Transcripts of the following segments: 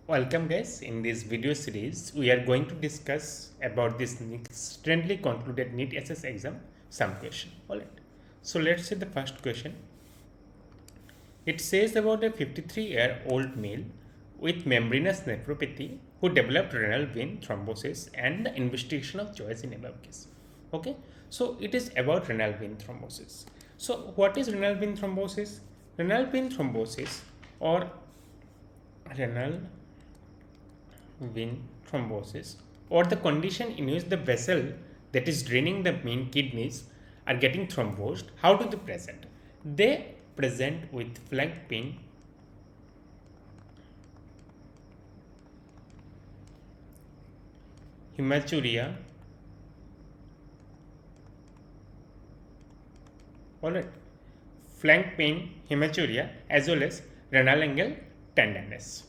Welcome guys, in this video series we are going to discuss about this recently concluded Neet-Ss exam some question. Alright, so let's see the first question. It says about a 53-year-old male with membranous nephropathy who developed renal vein thrombosis and the investigation of choice in above case. Okay, so it is about renal vein thrombosis. So what is renal vein thrombosis? Renal vein thrombosis or renal vein thrombosis or the condition in which the vessel that is draining the main kidneys are getting thrombosed. How do they present? They present with flank pain, hematuria, alright, flank pain, hematuria as well as renal angle tenderness.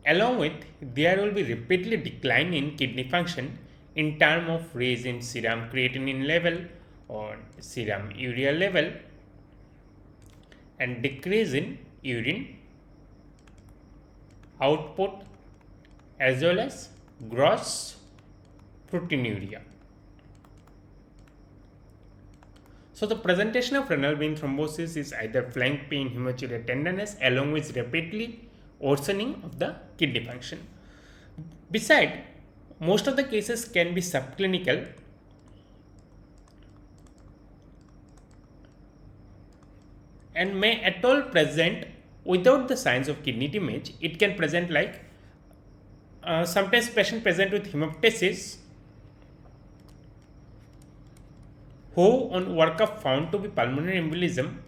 Along with, there will be rapidly decline in kidney function in terms of rise in serum creatinine level or serum urea level and decrease in urine output as well as gross proteinuria. So the presentation of renal vein thrombosis is either flank pain, hematuria, tenderness along with rapidly worsening of the kidney function. Beside, most of the cases can be subclinical and may at all present without the signs of kidney damage. It can present like sometimes patient present with hemoptysis who on workup found to be pulmonary embolism,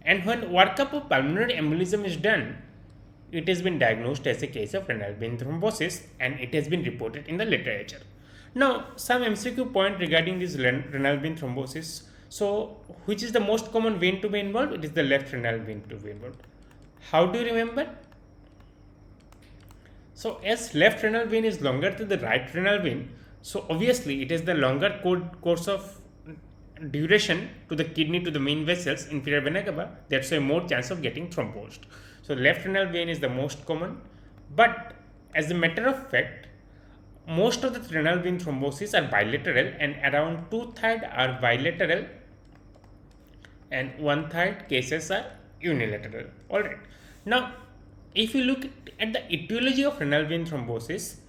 and when workup of pulmonary embolism is done, it has been diagnosed as a case of renal vein thrombosis and it has been reported in the literature. Now, some MCQ point regarding this renal vein thrombosis. So, which is the most common vein to be involved? It is the left renal vein to be involved. How do you remember? So, as left renal vein is longer than the right renal vein, so obviously it is the longer course of duration to the kidney to the main vessels, inferior vena cava, that's why more chance of getting thrombosed. So left renal vein is the most common, but as a matter of fact, most of the renal vein thrombosis are bilateral and around 2/3 are bilateral and 1/3 cases are unilateral. Alright. Now, if you look at the etiology of renal vein thrombosis,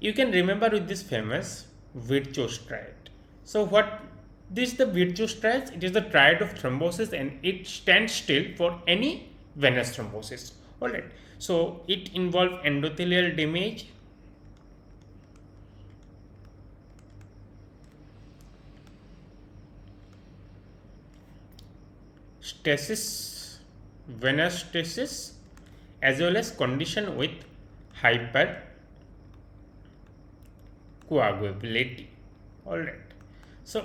you can remember with this famous Virchow's triad. So what this is the Virchow's triad? It is the triad of thrombosis and it stands still for any venous thrombosis. Alright, so it involves endothelial damage, stasis, venous stasis, as well as condition with hypercoagulability. Alright, so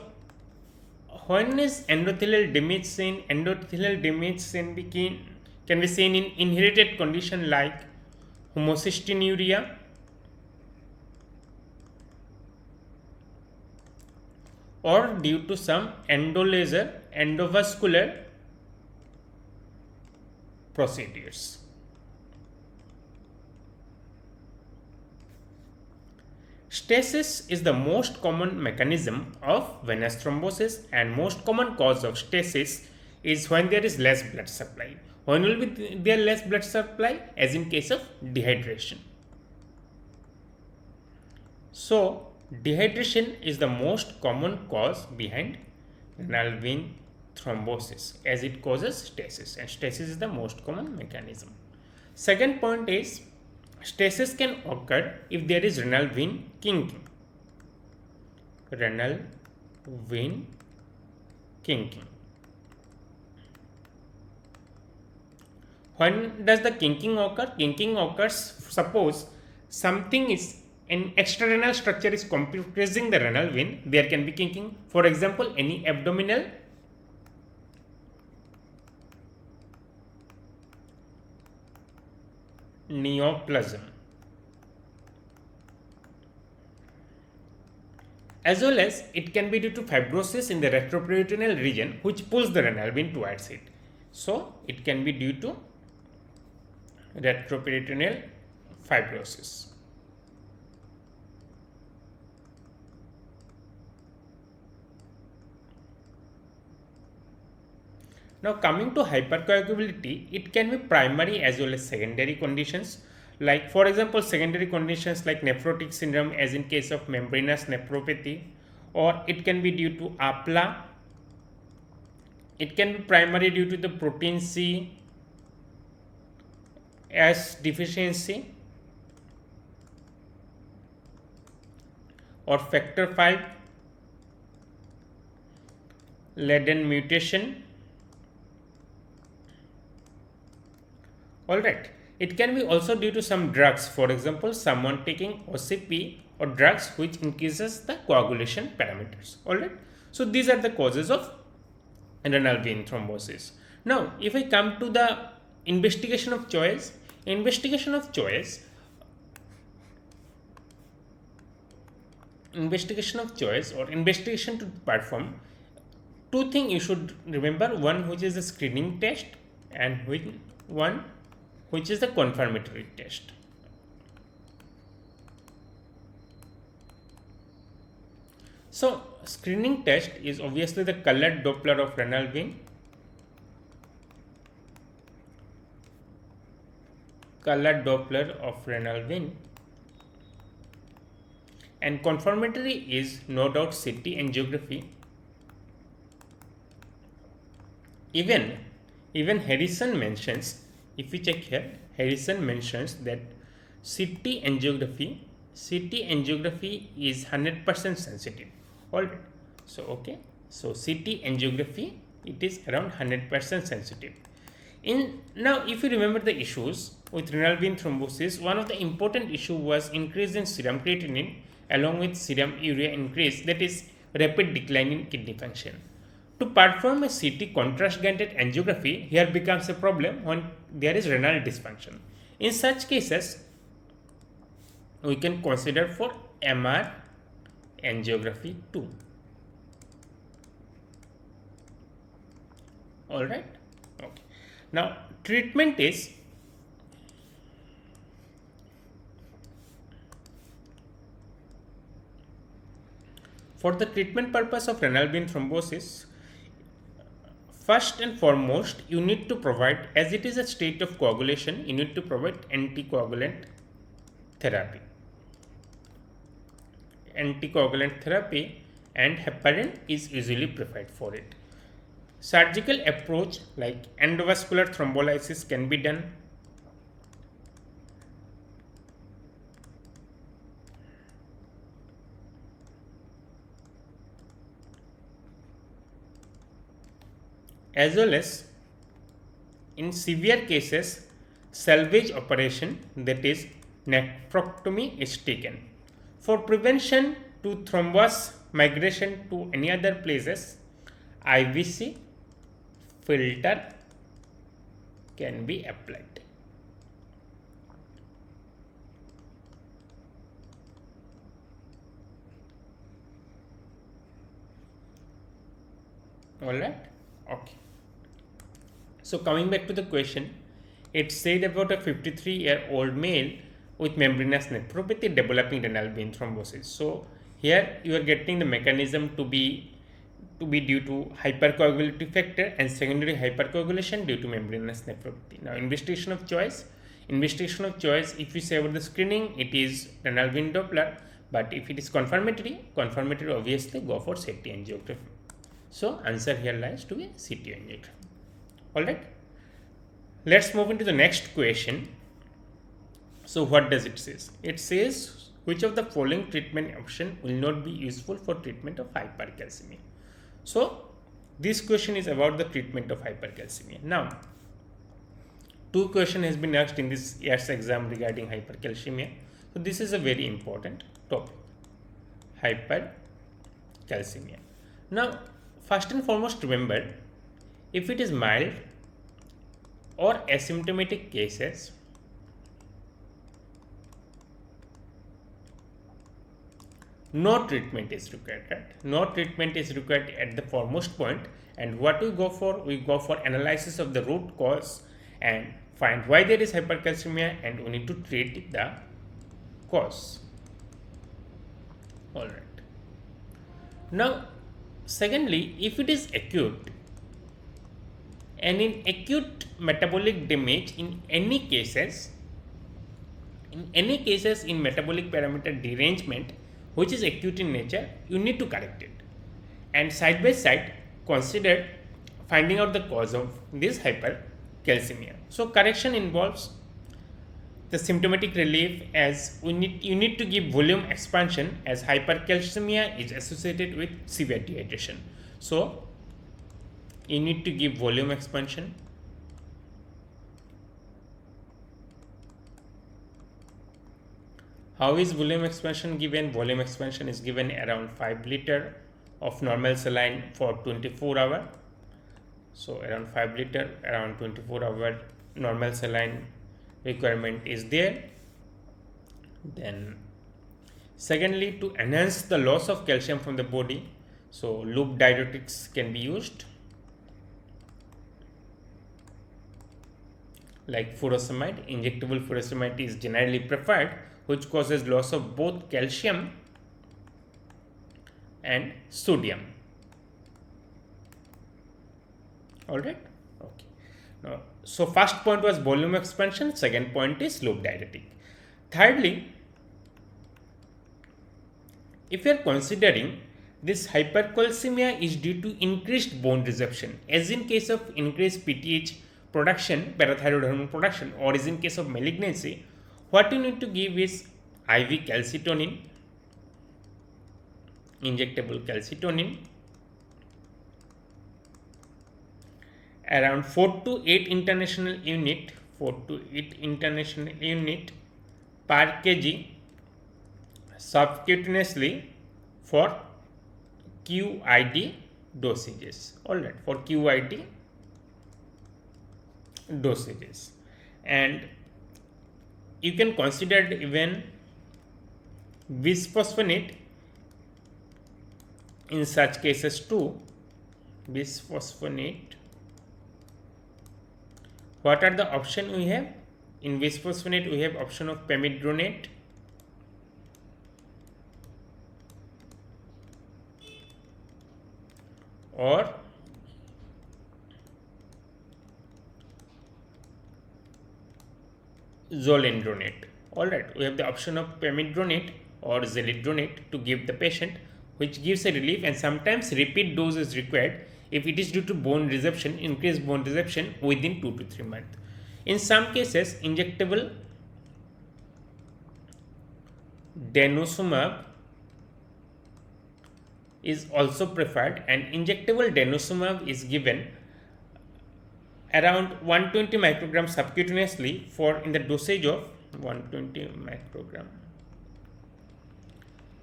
when is endothelial damage seen? Endothelial damage can be seen in inherited condition like homocystinuria or due to some endovascular procedures. Stasis is the most common mechanism of venous thrombosis and most common cause of stasis is when there is less blood supply. When will be there less blood supply? As in case of dehydration. So, dehydration is the most common cause behind renal vein thrombosis as it causes stasis, and stasis is the most common mechanism. Second point is stasis can occur if there is renal vein kinking. Renal vein kinking. When does the kinking occur? Kinking occurs suppose something is an extrarenal structure is compressing the renal vein, there can be kinking. For example, any abdominal neoplasm, as well as it can be due to fibrosis in the retroperitoneal region which pulls the renal vein towards it. So, it can be due to retroperitoneal fibrosis. Now coming to hypercoagulability, it can be primary as well as secondary conditions. Like for example, secondary conditions like nephrotic syndrome as in case of membranous nephropathy, or it can be due to APLA. It can be primary due to the protein C as deficiency or factor V Leiden mutation. Alright, it can be also due to some drugs, for example, someone taking OCP or drugs which increases the coagulation parameters. Alright, so these are the causes of renal vein thrombosis. Now, if I come to the investigation of choice or investigation to perform, two things you should remember, one which is the screening test and one which is the confirmatory test. So screening test is obviously the colored Doppler of renal vein, and confirmatory is no doubt CT angiography. Even Harrison mentions, if we check here, Harrison mentions that CT angiography is 100% sensitive. Alright, so okay, so CT angiography, it is around 100% sensitive. Now if you remember the issues with renal vein thrombosis, one of the important issue was increase in serum creatinine along with serum urea increase, that is rapid decline in kidney function. To perform a CT contrast guided angiography here becomes a problem when there is renal dysfunction. In such cases, we can consider for MR angiography too. Alright, okay. Now treatment is for the treatment purpose of renal vein thrombosis. First and foremost, you need to provide, as it is a state of coagulation, you need to provide anticoagulant therapy. Anticoagulant therapy and heparin is usually preferred for it. Surgical approach like endovascular thrombolysis can be done. As well as in severe cases, salvage operation, that is nephrectomy, is taken. For prevention to thrombus migration to any other places, IVC filter can be applied. Alright, okay. So coming back to the question, it said about a 53-year-old male with membranous nephropathy developing renal vein thrombosis. So here you are getting the mechanism to be due to hypercoagulability factor and secondary hypercoagulation due to membranous nephropathy. Now investigation of choice, if you say about the screening, it is renal vein Doppler, but if it is confirmatory obviously go for CT angiography. So answer here lies to be CT angiography. Alright, let's move into the next question. So what does it say? It says which of the following treatment option will not be useful for treatment of hypercalcemia. So this question is about the treatment of hypercalcemia. Now 2 questions has been asked in this year's exam regarding hypercalcemia. So this is a very important topic, hypercalcemia. Now first and foremost, remember, if it is mild or asymptomatic cases, no treatment is required, right? No treatment is required at the foremost point. And what we go for analysis of the root cause and find why there is hypercalcemia, and we need to treat the cause. All right. Now, secondly, if it is acute, and in acute metabolic damage, in any cases in metabolic parameter derangement which is acute in nature, you need to correct it, and side by side consider finding out the cause of this hypercalcemia. So correction involves the symptomatic relief, as you need to give volume expansion, as hypercalcemia is associated with severe dehydration. So you need to give volume expansion. How is volume expansion given? Volume expansion is given around 5 liter of normal saline for 24 hours. So around 5 liter, around 24 hour normal saline requirement is there. Then secondly, to enhance the loss of calcium from the body, so loop diuretics can be used, like furosemide. Injectable furosemide is generally preferred, which causes loss of both calcium and sodium. All right. Okay. Now, so first point was volume expansion. Second point is loop diuretic. Thirdly, if you are considering this hypercalcemia is due to increased bone resorption, as in case of increased PTH production, parathyroid hormone production, or is in case of malignancy, what you need to give is IV calcitonin, injectable calcitonin, around 4 to 8 international unit per kg subcutaneously for QID dosages. All right, for QID dosages, and you can consider even bisphosphonate in such cases too. Bisphosphonate. What are the options we have? In bisphosphonate, we have option of pamidronate, or zolendronate. All right, we have the option of pamidronate or zelidronate to give the patient, which gives a relief, and sometimes repeat dose is required if it is due to bone resorption, increased bone resorption within 2 to 3 months. In some cases, injectable denosumab is also preferred, and injectable denosumab is given around 120 microgram subcutaneously for in the dosage of 120 microgram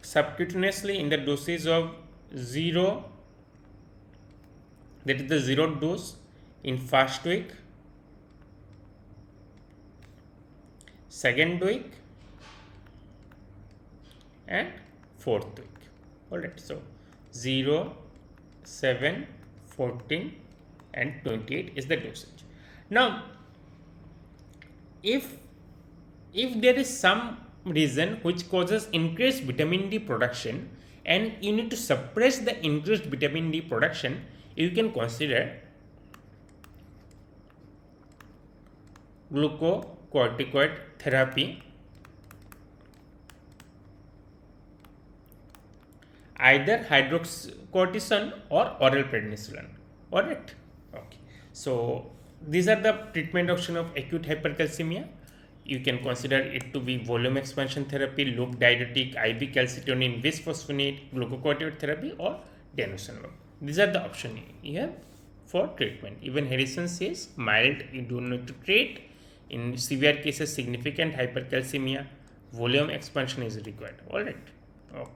subcutaneously in the dosage of 0, that is the 0 dose, in first week, second week, and fourth week. All right, so 0, 7, 14 and 28 is the dosage. Now, if there is some reason which causes increased vitamin D production and you need to suppress the increased vitamin D production, you can consider glucocorticoid therapy, either hydrocortisone or oral prednisolone. All right. Okay. So these are the treatment option of acute hypercalcemia. You can consider it to be volume expansion therapy, loop diuretic, IV calcitonin, bisphosphonate, glucocorticoid therapy, or denosumab. These are the options you have for treatment. Even Harrison says mild, you do not to treat. In severe cases, significant hypercalcemia, volume expansion is required. All right. Okay.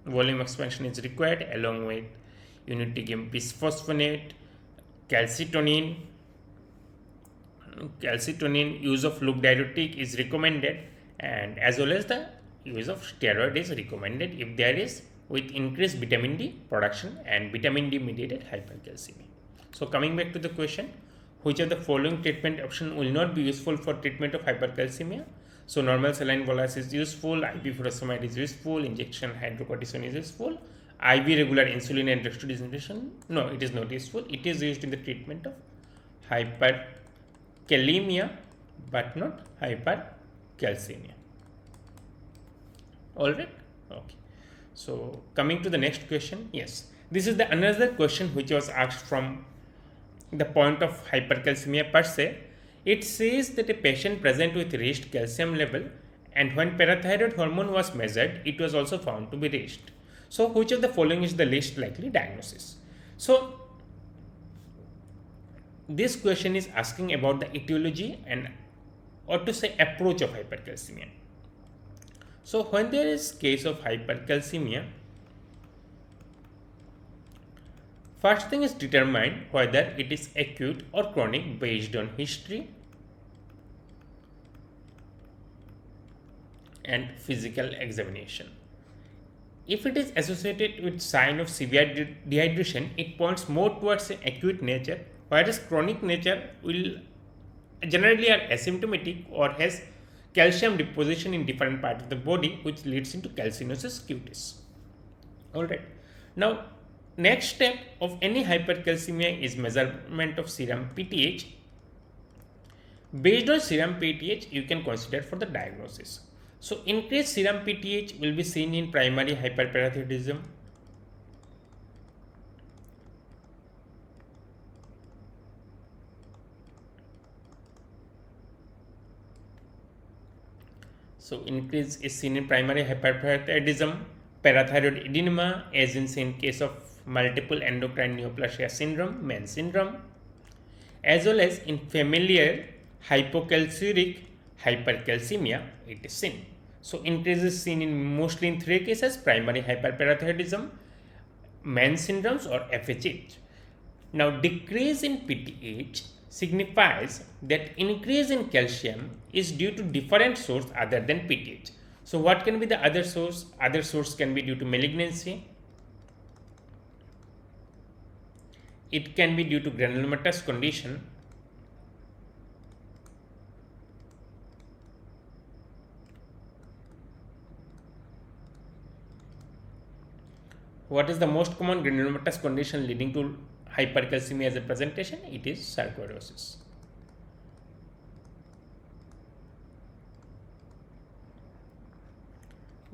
Volume expansion is required, along with you need to give bisphosphonate, calcitonin. Use of loop diuretic is recommended, and as well as the use of steroid is recommended if there is with increased vitamin D production and vitamin D mediated hypercalcemia. So coming back to the question, which of the following treatment option will not be useful for treatment of hypercalcemia? So normal saline bolus is useful, IV furosemide is useful, injection hydrocortisone is useful, IV regular insulin and dextrose no, it is not useful. It is used in the treatment of hyperkalemia but not hypercalcemia. Alright, okay. So coming to the next question, yes, this is the another question which was asked from the point of hypercalcemia per se. It says that a patient present with raised calcium level, and when parathyroid hormone was measured, it was also found to be raised. So which of the following is the least likely diagnosis? So this question is asking about the etiology and, or to say, approach of hypercalcemia. So when there is case of hypercalcemia, first thing is determine whether it is acute or chronic based on history and physical examination. If it is associated with sign of severe dehydration, it points more towards an acute nature, whereas chronic nature will generally are asymptomatic or has calcium deposition in different parts of the body, which leads into calcinosis cutis. Alright. Now, next step of any hypercalcemia is measurement of serum PTH. Based on serum PTH, you can consider for the diagnosis. So, increased serum PTH will be seen in primary hyperparathyroidism, so increase is seen in primary hyperparathyroidism, parathyroid edema, as in case of multiple endocrine neoplasia syndrome, Mann syndrome, as well as in familial hypocalciuric hypercalcemia it is seen. So increase is seen in mostly in three cases: primary hyperparathyroidism, Mann syndromes, or FHH. Now decrease in PTH signifies that increase in calcium is due to different source other than PTH. So what can be the other source? Other source can be due to malignancy. It can be due to granulomatous condition. What is the most common granulomatous condition leading to hypercalcemia as a presentation? It is sarcoidosis.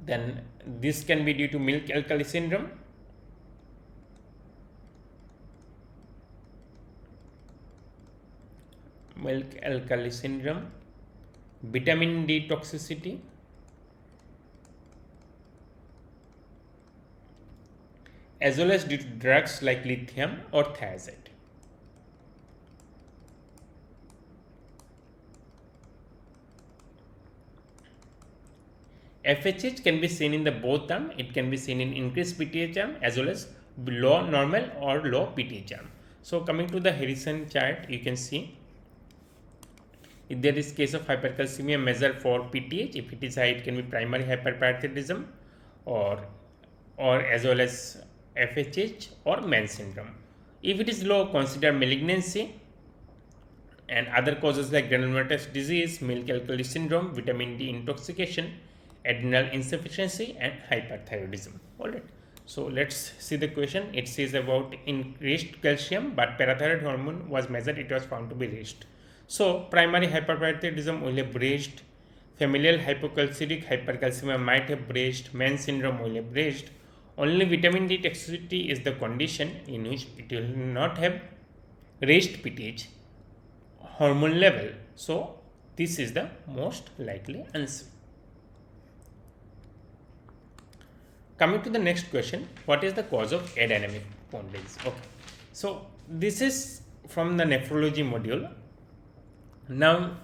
Then this can be due to milk alkali syndrome. Milk alkali syndrome, vitamin D toxicity, as well as due to drugs like lithium or thiazide. FHH can be seen in the both arm. It can be seen in increased PTH arm as well as low normal or low PTH arm. So coming to the Harrison chart, you can see if there is case of hypercalcemia measure for PTH, if it is high, it can be primary hyperparathyroidism or as well as FHH or Mann syndrome. If it is low, consider malignancy and other causes like granulomatous disease, milk alkali syndrome, vitamin D intoxication, adrenal insufficiency, and hyperthyroidism. Alright. So let's see the question. It says about increased calcium, but parathyroid hormone was measured, it was found to be raised. So primary hyperparathyroidism will have raised, familial hypocalciuric hypercalcemia might have raised, Mann syndrome will have raised. Only vitamin D toxicity is the condition in which it will not have raised PTH hormone level. So this is the most likely answer. Coming to the next question, what is the cause of adynamic bondage? Okay, so this is from the nephrology module. Now,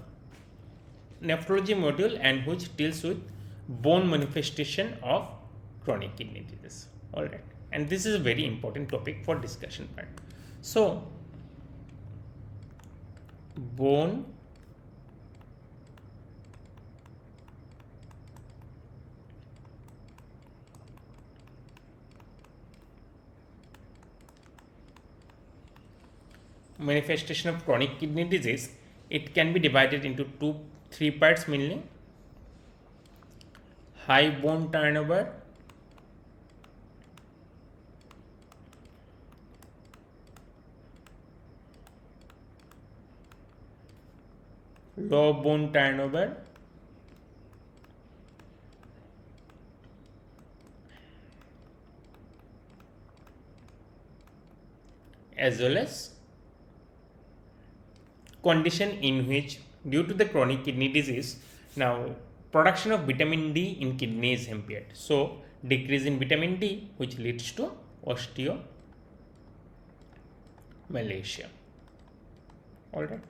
nephrology module and which deals with bone manifestation of chronic kidney disease. All right, and this is a very important topic for discussion part. So, bone manifestation of chronic kidney disease, it can be divided into three parts mainly: high bone turnover, low bone turnover, as well as condition in which, due to the chronic kidney disease, now production of vitamin D in kidney is impaired. So decrease in vitamin D, which leads to osteomalacia. Alright.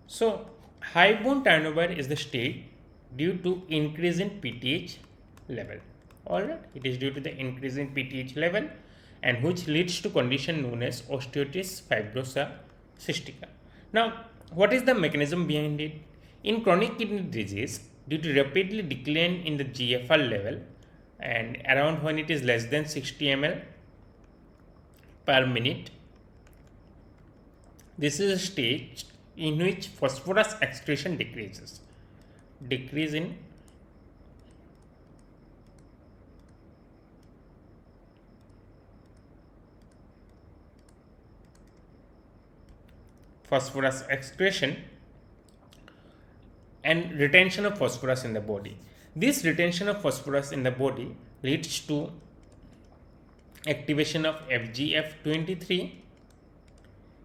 So high bone turnover is the state due to increase in PTH level. Alright, it is due to the increase in PTH level, and which leads to condition known as osteotis fibrosa cystica. Now, what is the mechanism behind it? In chronic kidney disease, due to rapidly decline in the GFR level, and around when it is less than 60 ml per minute, this is a stage in which phosphorus excretion decreases. Decrease in phosphorus excretion and retention of phosphorus in the body. This retention of phosphorus in the body leads to activation of FGF23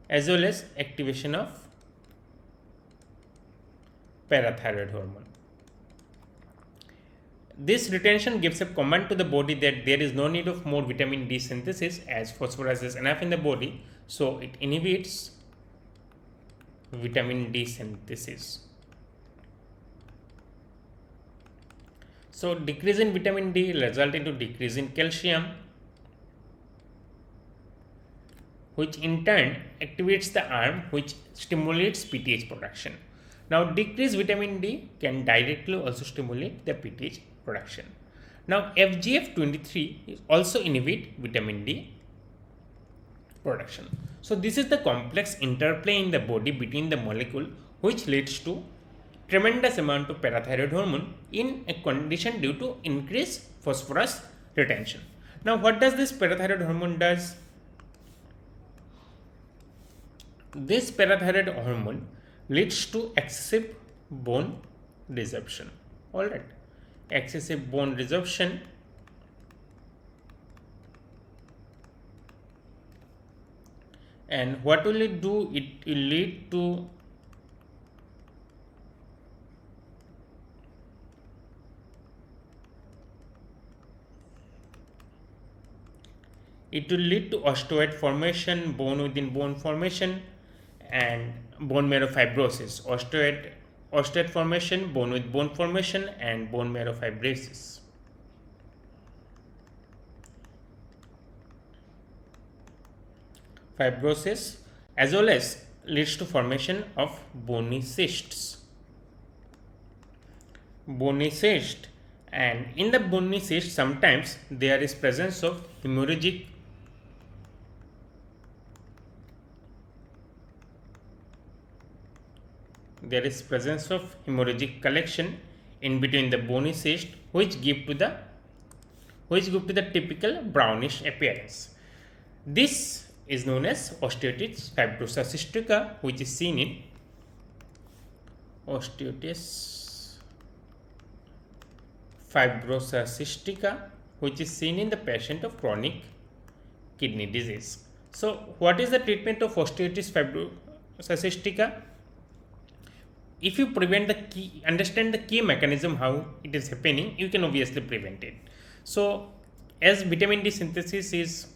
as well as activation of parathyroid hormone. This retention gives a command to the body that there is no need of more vitamin D synthesis as phosphorus is enough in the body, so it inhibits vitamin D synthesis. So decrease in vitamin D result into decrease in calcium, which in turn activates the arm which stimulates PTH production. Now decreased vitamin D can directly also stimulate the PTH production. Now FGF23 also inhibit vitamin D production. So this is the complex interplay in the body between the molecule which leads to tremendous amount of parathyroid hormone in a condition due to increased phosphorus retention. Now what does this parathyroid hormone does? This parathyroid hormone leads to excessive bone resorption. Alright, excessive bone resorption and what will it do? It will lead to osteoid formation, bone within bone formation, and bone marrow fibrosis. Osteoid formation, bone with bone formation, and bone marrow fibrosis. Fibrosis as well as leads to formation of bony cysts. Bony cyst, and in the bony cyst sometimes there is presence of hemorrhagic collection in between the bony cyst which give to the typical brownish appearance. This is known as osteotis fibrosa cystica, which is seen in the patient of chronic kidney disease. So what is the treatment of osteotis fibrosa cystica? If you understand the key mechanism how it is happening, you can obviously prevent it. So as vitamin D synthesis is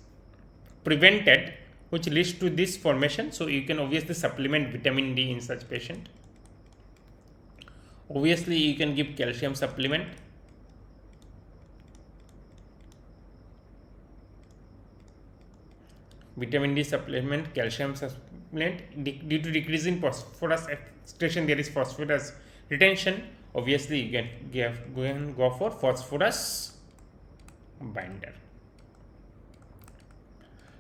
prevented, which leads to this formation, so you can obviously supplement vitamin D in such patient. Obviously you can give calcium supplement. Vitamin D supplement, calcium supplement. Due to decrease in phosphorus excretion, there is phosphorus retention. Obviously you can go for phosphorus binder.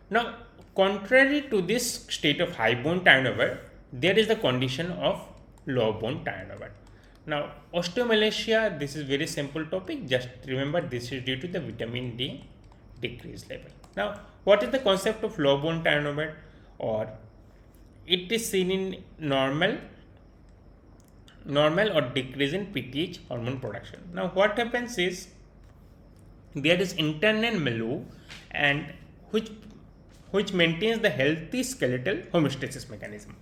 Now contrary to this state of high bone turnover, there is the condition of low bone turnover. Now, osteomalacia, this is very simple topic. Just remember, this is due to the vitamin D decreased level. Now, what is the concept of low bone turnover? Or it is seen in normal or decrease in PTH hormone production. Now, what happens is there is internal milieu and which maintains the healthy skeletal homeostasis mechanism.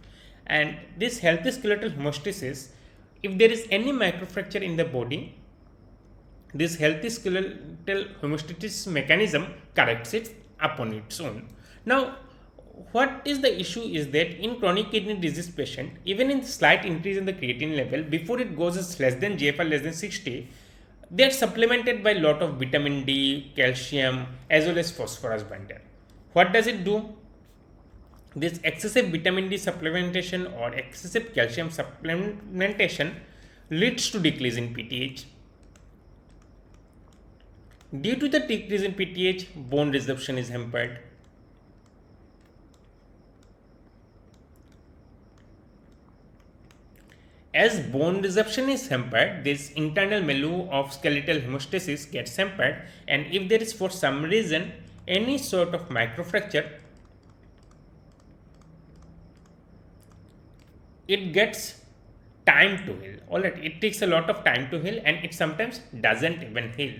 And this healthy skeletal homeostasis, if there is any microfracture in the body, this healthy skeletal homeostasis mechanism corrects it upon its own. Now, what is the issue is that in chronic kidney disease patient, even in slight increase in the creatine level, before it goes as less than GFR less than 60, they are supplemented by a lot of vitamin D, calcium, as well as phosphorus binder. What does it do? This excessive vitamin D supplementation or excessive calcium supplementation leads to decrease in PTH. Due to the decrease in PTH, bone resorption is hampered. As bone resorption is hampered, this internal milieu of skeletal hemostasis gets hampered, and if there is for some reason any sort of microfracture, it gets time to heal. Alright, it takes a lot of time to heal and it sometimes doesn't even heal.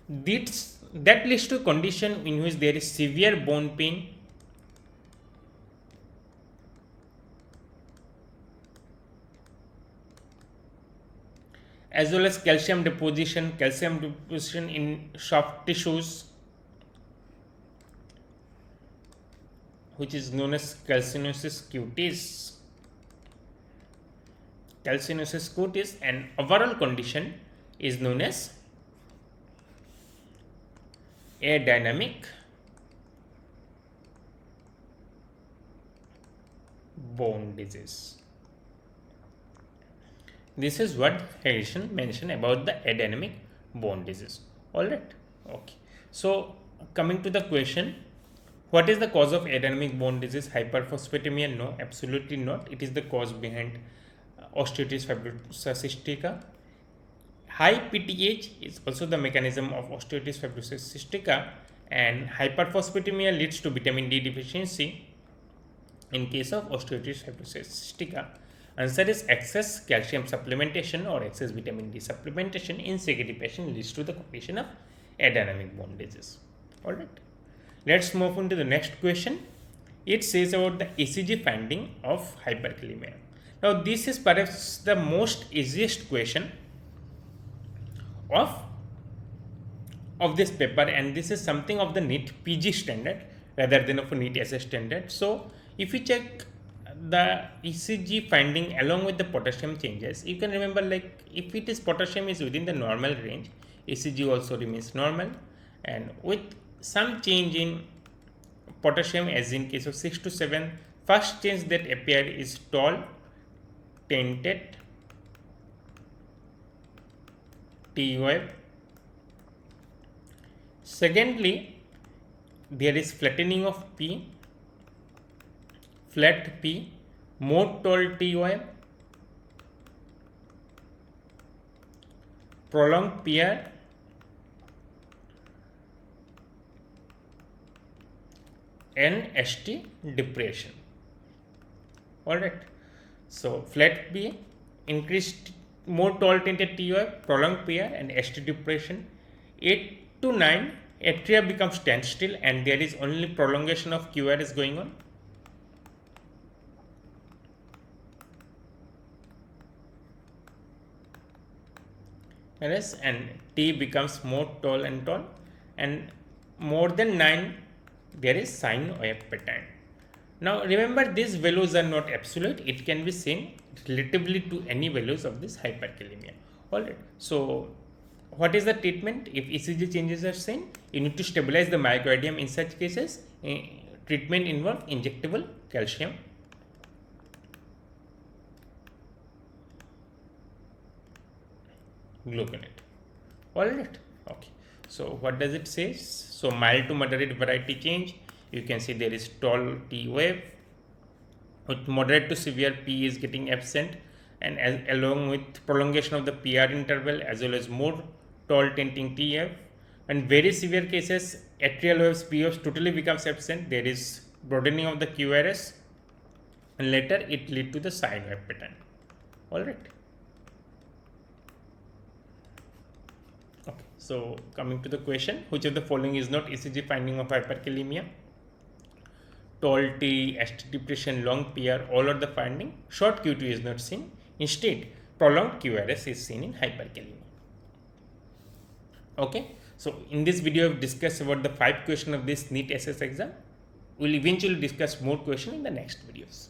That leads to a condition in which there is severe bone pain, as well as calcium deposition in soft tissues, which is known as calcinosis cutis. Calcinosis cutis, and overall condition is known as adynamic bone disease. This is what Harrison mentioned about the adynamic bone disease. Alright, okay. So, coming to the question, what is the cause of adynamic bone disease? Hyperphosphatemia? No, absolutely not. It is the cause behind osteoarthritis fibrosa cystica. High PTH is also the mechanism of osteoarthritis fibrosa cystica, and hyperphosphatemia leads to vitamin D deficiency in case of osteoarthritis fibrosa cystica. Answer is excess calcium supplementation or excess vitamin D supplementation in CKD patient leads to the condition of adynamic bone disease. Alright. Let's move on to the next question. It says about the ECG finding of hyperkalemia. Now, this is perhaps the most easiest question of this paper, and this is something of the NEET PG standard rather than of a Neet-Ss standard. So, if you check the ECG finding along with the potassium changes, you can remember, like, if it is potassium is within the normal range, ECG also remains normal, and with some change in potassium, as in case of 6 to 7, first change that appeared is tall, tented T wave. Secondly, there is flattening of P, flat P, more tall T wave, prolonged PR, and ST depression. Alright. So, flat P, increased more tall tinted T wave, prolonged PR, and ST depression. 8 to 9, atria becomes standstill and there is only prolongation of QR is going on. Whereas, and T becomes more tall, and more than 9, there is sine wave pattern. Now, remember, these values are not absolute. It can be seen relatively to any values of this hyperkalemia. Alright. So, what is the treatment? If ECG changes are seen, you need to stabilize the myocardium. In such cases, treatment involves injectable calcium gluconate. Alright. Okay. So what does it say? So mild to moderate variety change. You can see there is tall T wave. With moderate to severe P is getting absent, and along with prolongation of the PR interval as well as more tall tenting TF. And very severe cases, atrial waves, P waves totally becomes absent. There is broadening of the QRS, and later it lead to the sine wave pattern. All right. Okay. So coming to the question, which of the following is not ECG finding of hyperkalemia? Tall T, ST depression, long PR, all are the finding. Short Q2 is not seen. Instead, prolonged QRS is seen in hyperkalemia. Okay. So in this video, I've discussed about the 5 questions of this Neet-Ss exam. We'll eventually discuss more questions in the next videos.